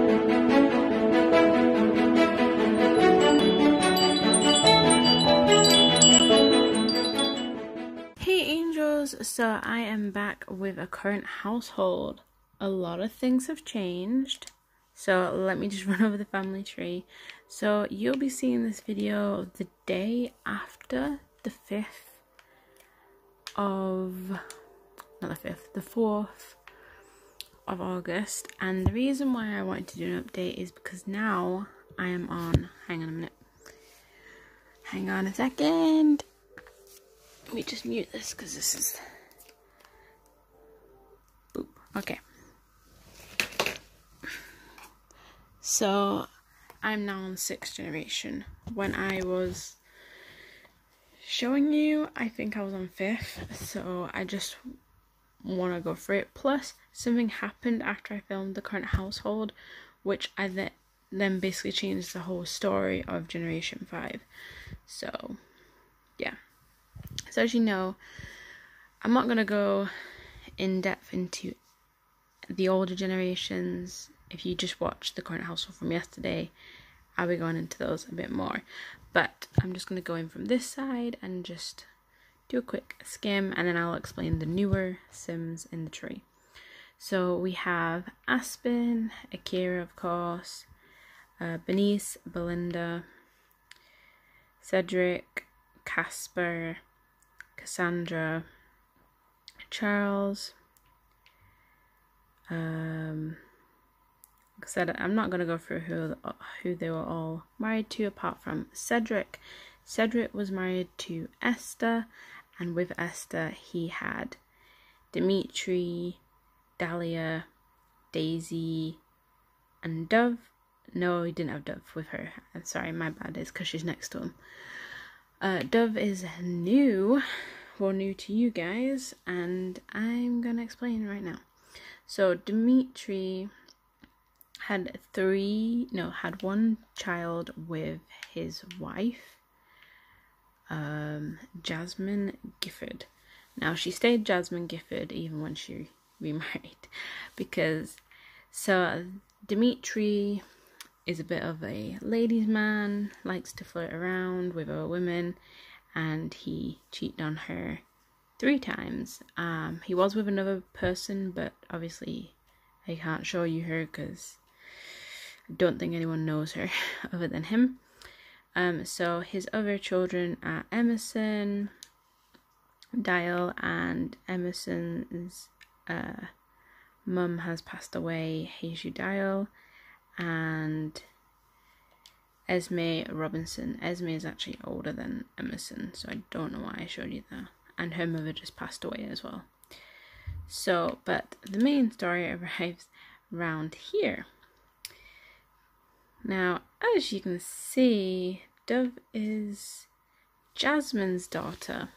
Hey angels, so I am back with a current household. A lot of things have changed, so let me just run over the family tree. So you'll be seeing this video the day after the 5th of, not the 5th, the 4th of August. And the reason why I wanted to do an update is because now I am on, hang on a minute, hang on a second. Let me just mute this because this is... Boop. Okay. So, I'm now on 6th generation. When I was showing you, I think I was on 5th. So, I just want to go for it. Plus, something happened after I filmed the current household, which I then basically changed the whole story of Generation 5. So, yeah. So as you know, I'm not going to go in depth into the older generations. If you just watched the current household from yesterday, I'll be going into those a bit more. But I'm just going to go in from this side and just do a quick skim, and then I'll explain the newer Sims in the tree. So we have Aspen, Akira of course, Benice, Belinda, Cedric, Casper, Cassandra, Charles, like I said, I'm not going to go through who they were all married to apart from Cedric. Cedric was married to Esther, and with Esther he had Dimitri, Dahlia, Daisy, and Dove. No, he didn't have Dove with her. I'm sorry, my bad, it's because she's next to him. Dove is new to you guys, and I'm gonna explain right now. So Dimitri had one child with his wife, Jasmine Gifford. Now she stayed Jasmine Gifford even when she remarried, because Dimitri is a bit of a ladies' man, likes to flirt around with other women, and he cheated on her 3 times. He was with another person, but obviously I can't show you her because I don't think anyone knows her other than him. So his other children are Emerson, Dial, and Emerson's mum has passed away, Heiju Dial, and Esme Robinson. Esme is actually older than Emerson, so I don't know why I showed you that. And her mother just passed away as well. So, but the main story arrives around here. Now, as you can see, Dove is Jasmine's daughter,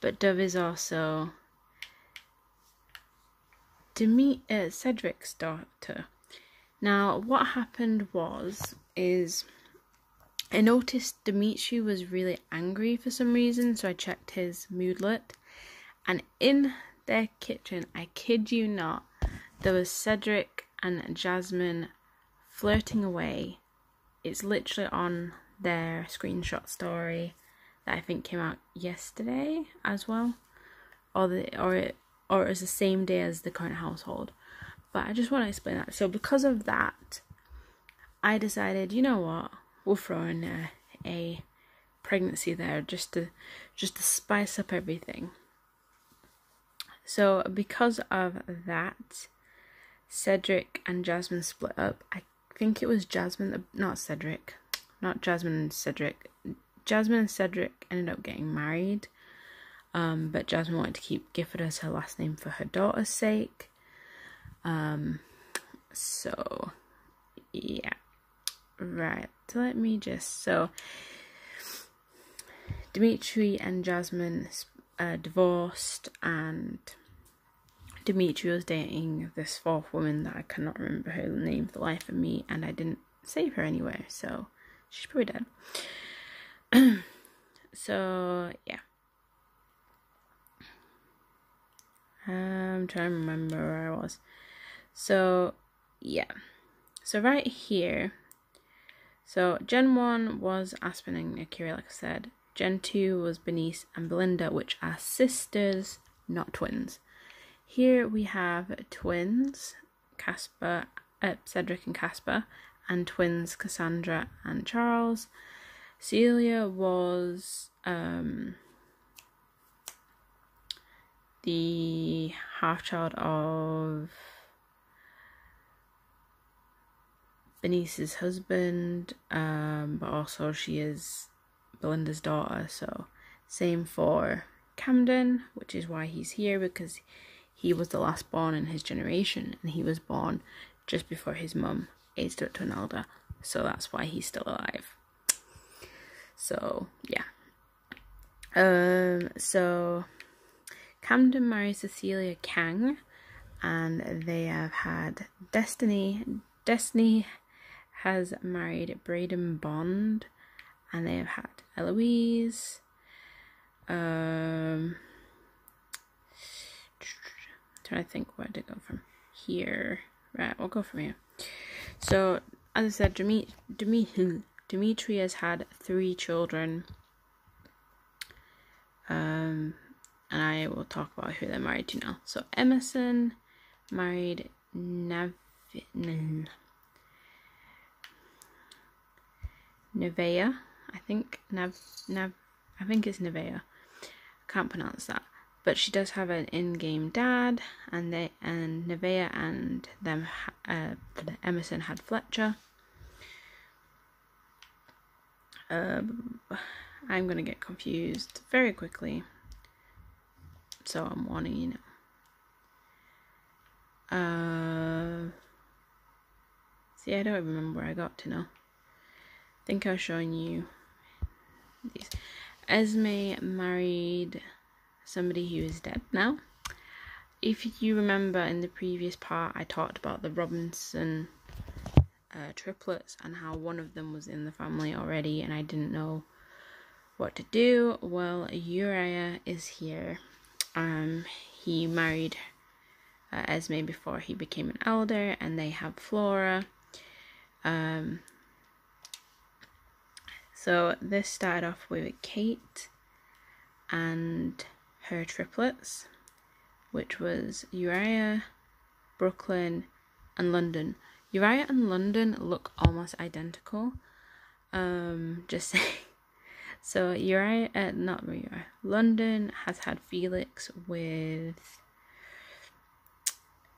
but Dove is also Cedric's daughter. Now, what happened is I noticed Dimitri was really angry for some reason, so I checked his moodlet, and in their kitchen, I kid you not, there was Cedric and Jasmine flirting away. It's literally on their screenshot story that I think came out yesterday as well, or it was the same day as the current household. But I just want to explain that. So because of that, I decided, you know what, we'll throw in a pregnancy there just to spice up everything. So because of that, Cedric and Jasmine split up. I think it was Jasmine and Cedric. Jasmine and Cedric ended up getting married. But Jasmine wanted to keep Gifford as her last name for her daughter's sake. So yeah, right, let me so Dimitri and Jasmine divorced, and Dimitri was dating this 4th woman that I cannot remember her name for the life of me, and I didn't save her anywhere, so she's probably dead. So yeah, I'm trying to remember where I was. So yeah, So right here, so Gen 1 was Aspen and Akira, like I said. Gen 2 was Bernice and Belinda, which are sisters, not twins. Here we have twins, Cedric and Casper, and twins Cassandra and Charles. Celia was the half-child of Bernice's husband, but also she is Belinda's daughter, so same for Camden, which is why he's here, because he was the last born in his generation, and he was born just before his mum aged up to an elder, so that's why he's still alive. So yeah. So Camden marries Cecilia Kang, and they have had Destiny. Destiny has married Braden Bond, and they have had Eloise. Trying to think where to go from here. Right, we'll go from here. So, as I said, Dimitri has had 3 children. And I will talk about who they're married to now. So, Emerson married Nevaeh. I think I think it's Nevaeh. I can't pronounce that, but she does have an in-game dad, and Nevaeh and them Emerson had Fletcher. I'm gonna get confused very quickly, so I'm warning you now. See, I don't remember where I got to now. I think I was showing you these. Esme married somebody who is dead now. If you remember in the previous part, I talked about the Robinson triplets and how one of them was in the family already and I didn't know what to do. Well, Uriah is here. He married Esme before he became an elder, and they have Flora. So this started off with Kate and her triplets, which was Uriah, Brooklyn, and London. Uriah and London look almost identical. Just saying. So London has had Felix with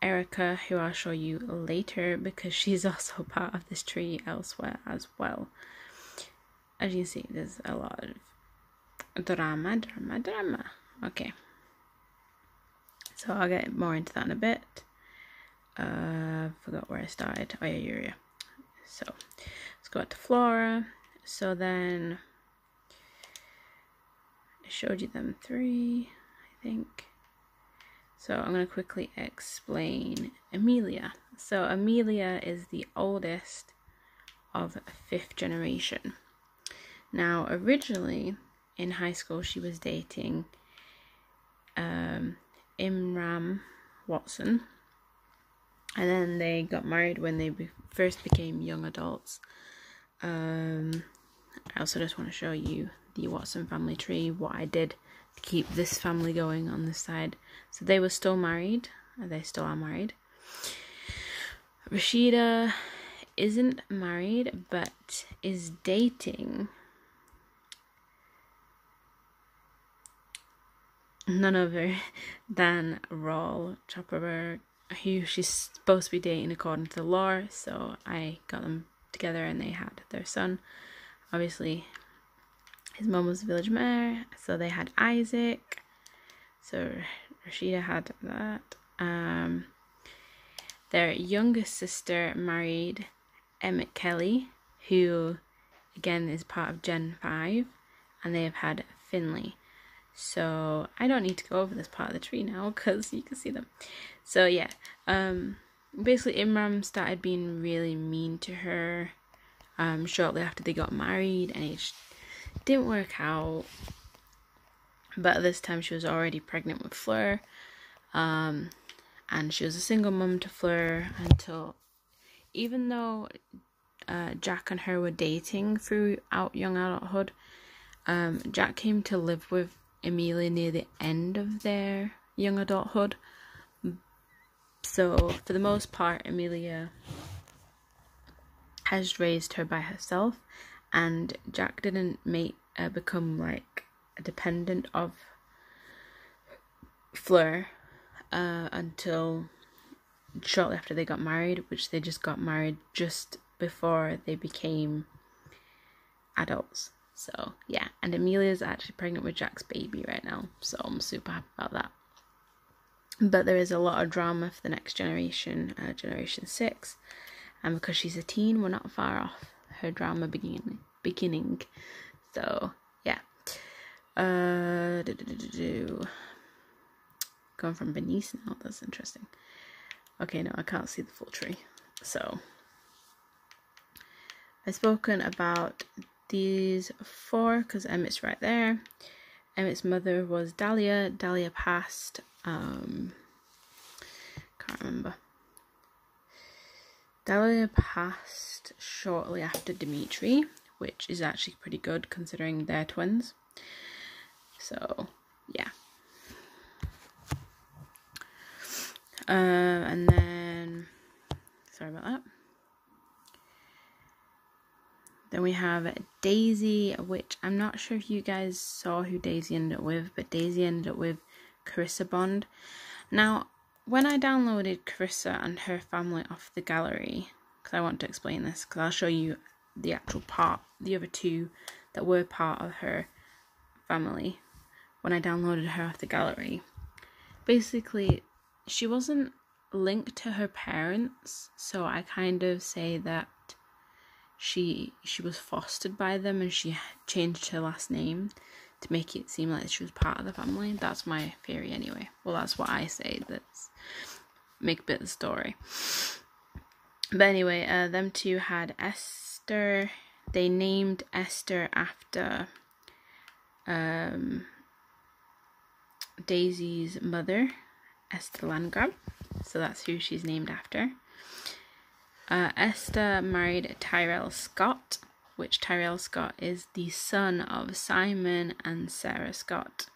Erica, who I'll show you later because she's also part of this tree elsewhere as well. As you can see, there's a lot of drama. Okay. So I'll get more into that in a bit. Forgot where I started. Oh yeah, Uriah. So let's go back to Flora. So then I showed you them 3, I think. So I'm going to quickly explain Amelia. So Amelia is the oldest of 5th generation. Now, originally in high school, she was dating Imran Watson, and then they got married when they first became young adults. I also just want to show you the Watson family tree, what I did to keep this family going on this side. So they were still married, and they still are married. Rashida isn't married, but is dating none other than Raul Chopperberg, who she's supposed to be dating according to the lore. So I got them together and they had their son. Obviously his mum was the village mayor, so they had Isaac. So Rashida had that. Their youngest sister married Emmett Kelly, who again is part of Gen 5, and they have had Finley. So I don't need to go over this part of the tree now because you can see them. So yeah, basically Imran started being really mean to her shortly after they got married, and it didn't work out. But at this time she was already pregnant with Fleur, and she was a single mum to Fleur until even though Jack and her were dating throughout young adulthood, Jack came to live with Amelia near the end of their young adulthood. So for the most part, Amelia has raised her by herself, and Jack didn't become like a dependent of Fleur until shortly after they got married, which they just got married just before they became adults. So yeah, and Amelia's actually pregnant with Jack's baby right now, so I'm super happy about that. But there is a lot of drama for the next generation, generation 6, and because she's a teen, we're not far off her drama beginning. So yeah. Going from Benice now, that's interesting. Okay, no, I can't see the full tree. So I've spoken about these 4 because Emmett's right there. Emmett's mother was Dahlia. Dahlia passed, can't remember. Dahlia passed shortly after Dimitri, which is actually pretty good considering they're twins. So yeah. And then, sorry about that. Then we have Daisy, which I'm not sure if you guys saw who Daisy ended up with, but Daisy ended up with Carissa Bond. Now, when I downloaded Carissa and her family off the gallery, because I want to explain this, because I'll show you the actual part, the other 2 that were part of her family, when I downloaded her off the gallery. Basically, she wasn't linked to her parents, so I kind of say that she was fostered by them, and she changed her last name to make it seem like she was part of the family. That's my theory anyway. Well, that's what I say. That's make a bit of the story. But anyway, them 2 had Esther. They named Esther after Daisy's mother, Esther Landgraf. So that's who she's named after. Esther married Tyrell Scott, which Tyrell Scott is the son of Simon and Sarah Scott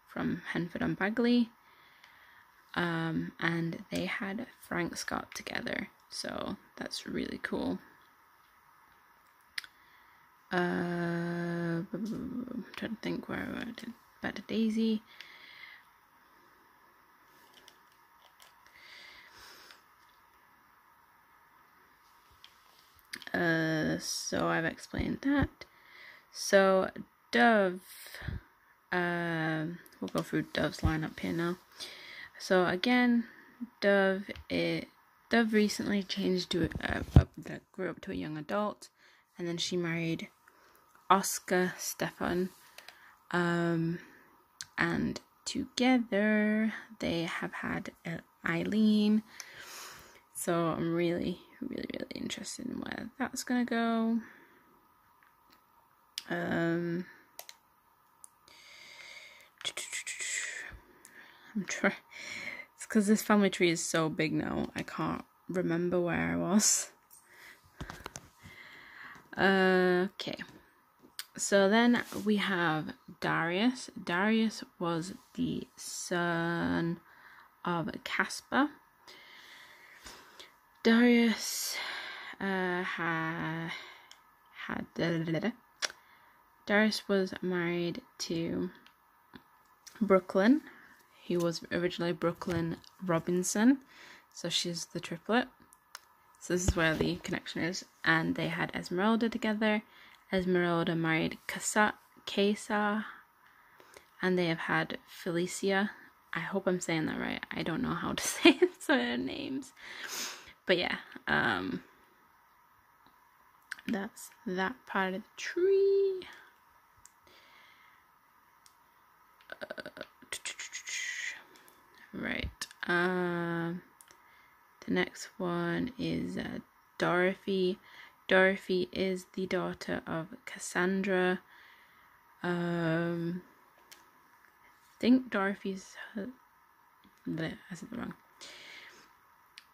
from Henford on Bagley. And they had Frank Scott together, so that's really cool. I'm trying to think where I did back to Daisy. So I've explained that. So Dove, we'll go through Dove's lineup here now. So again, Dove recently changed to grew up to a young adult, and then she married Oscar Stefan, and together they have had Eileen. So I'm really interested in where that's gonna go. I'm trying. It's because this family tree is so big now, I can't remember where I was. Okay. So then we have Darius. Darius was the son of Caspar. Darius Darius was married to Brooklyn. He was originally Brooklyn Robinson, so she's the triplet. So this is where the connection is. And they had Esmeralda together. Esmeralda married Kesa, and they have had Felicia. I hope I'm saying that right. I don't know how to say certain names. But yeah, that's that part of the tree. Right. The next one is Dorothy. Dorothy is the daughter of Cassandra. I think Dorothy's I said it wrong.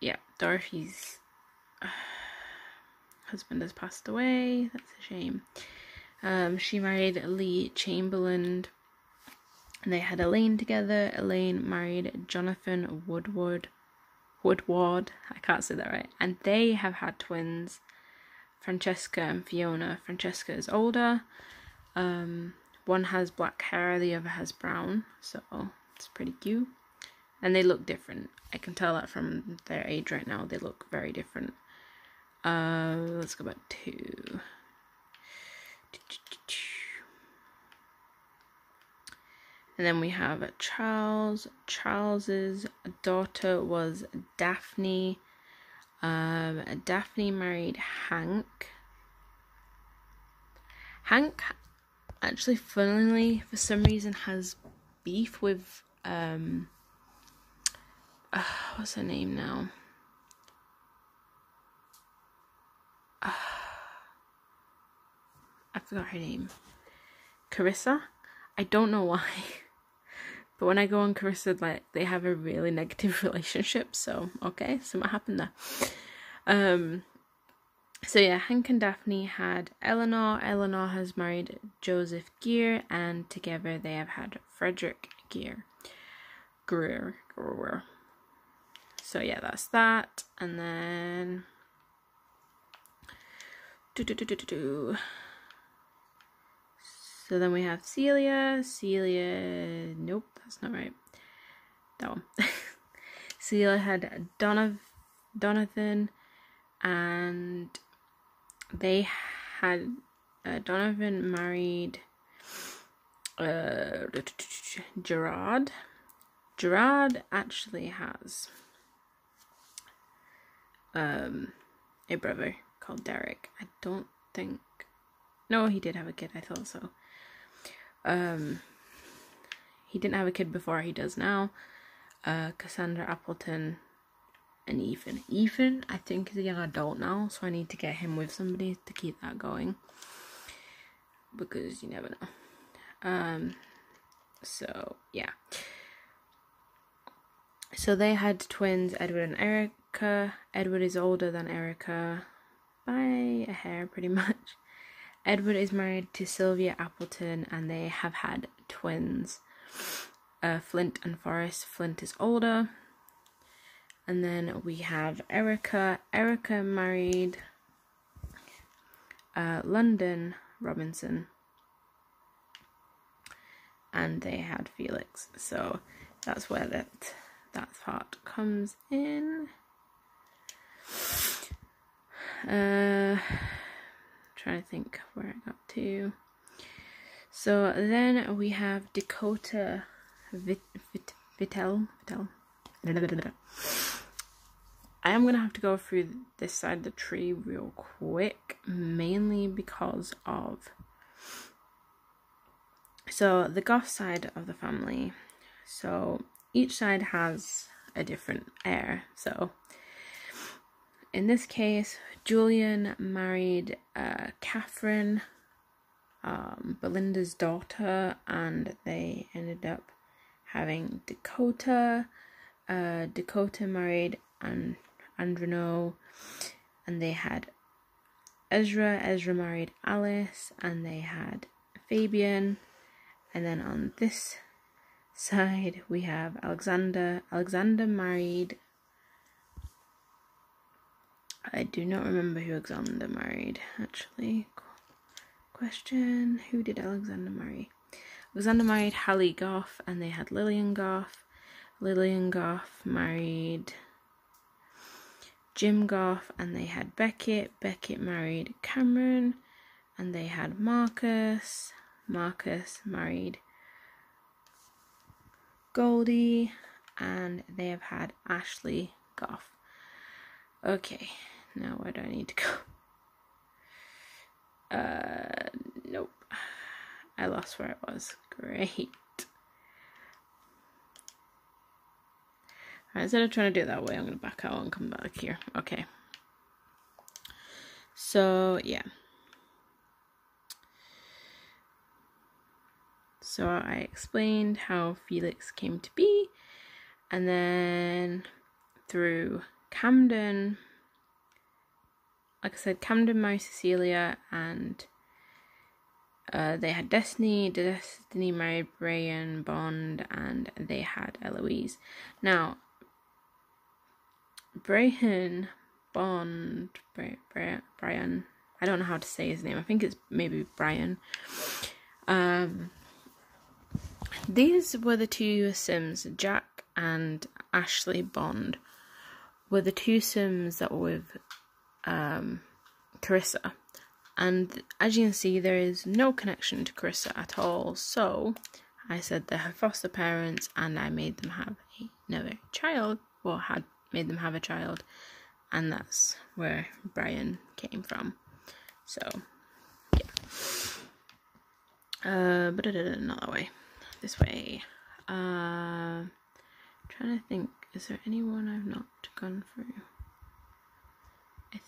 Yeah, Dorothy's husband has passed away. That's a shame. She married Lee Chamberlain, and they had Elaine together. Elaine married Jonathan Woodward. I can't say that right. And they have had twins, Francesca and Fiona. Francesca is older. One has black hair, the other has brown, so it's pretty cute. And they look different. I can tell that from their age right now. They look very different. Let's go back to... And then we have Charles. Charles's daughter was Daphne. Daphne married Hank. Hank actually, funnily, for some reason, has beef with what's her name now? I forgot her name. Carissa? I don't know why. But when I go on Carissa, like, they have a really negative relationship, so okay, so what happened there? So yeah, Hank and Daphne had Eleanor. Eleanor has married Joseph Gear, and together they have had Frederick Gear. Greer. So yeah, that's that. And then so then we have Celia. Nope, that's not right. That one. Celia had Donovan, and they had Donovan married Gerard. Gerard actually has a brother called Derek. I don't think... No, he did have a kid, I thought so. He didn't have a kid before, he does now. Cassandra Appleton and Ethan. Ethan, I think, is a young adult now, so I need to get him with somebody to keep that going. Because you never know. So, yeah. So they had twins, Edward and Erica. Edward is older than Erica by a hair, pretty much. Edward is married to Sylvia Appleton, and they have had twins, Flint and Forrest. Flint is older. And then we have Erica. Erica married London Robinson, and they had Felix. So that's where that part comes in. Trying to think where I got to. So then we have Dakota Vittel. I am going to have to go through this side of the tree real quick, mainly because of... So the Goth side of the family. So each side has a different heir. So in this case, Julian married Catherine, Belinda's daughter, and they ended up having Dakota. Dakota married Andrino, and they had Ezra. Ezra married Alice, and they had Fabian. And then on this side we have Alexander. Alexander married... I do not remember who Alexander married, actually. Question, who did Alexander marry? Alexander married Hallie Goff, and they had Lillian Goff. Lillian Goff married Jim Goff, and they had Beckett. Beckett married Cameron, and they had Marcus. Marcus married Goldie, and they have had Ashley Goff. Okay, now where do I need to go? Nope. I lost where it was. Great. Alright, instead of trying to do it that way, I'm going to back out and come back here. Okay. So, yeah. So I explained how Felix came to be, and then through Camden, like I said, Camden married Cecilia, and they had Destiny. Destiny married Brian Bond, and they had Eloise. Now, Brian Bond, Brian, I don't know how to say his name. I think it's maybe Brian. These were the two Sims, Jack and Ashley Bond, were the two Sims that were with Carissa. And as you can see, there is no connection to Carissa at all. So I said they're her foster parents, and I made them have another child, or had made them have a child, and that's where Brian came from. So yeah. But I did it another way. This way. Trying to think, is there anyone I've not gone through? I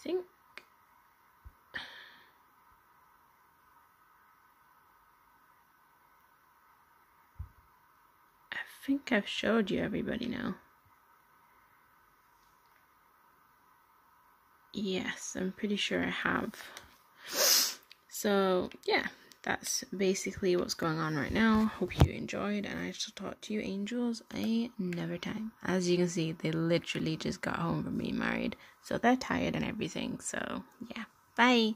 think I've showed you everybody now. Yes, I'm pretty sure I have. So yeah, that's basically what's going on right now. Hope you enjoyed, and I shall talk to you angels another time. As you can see, they literally just got home from being married, so they're tired and everything. So yeah, bye.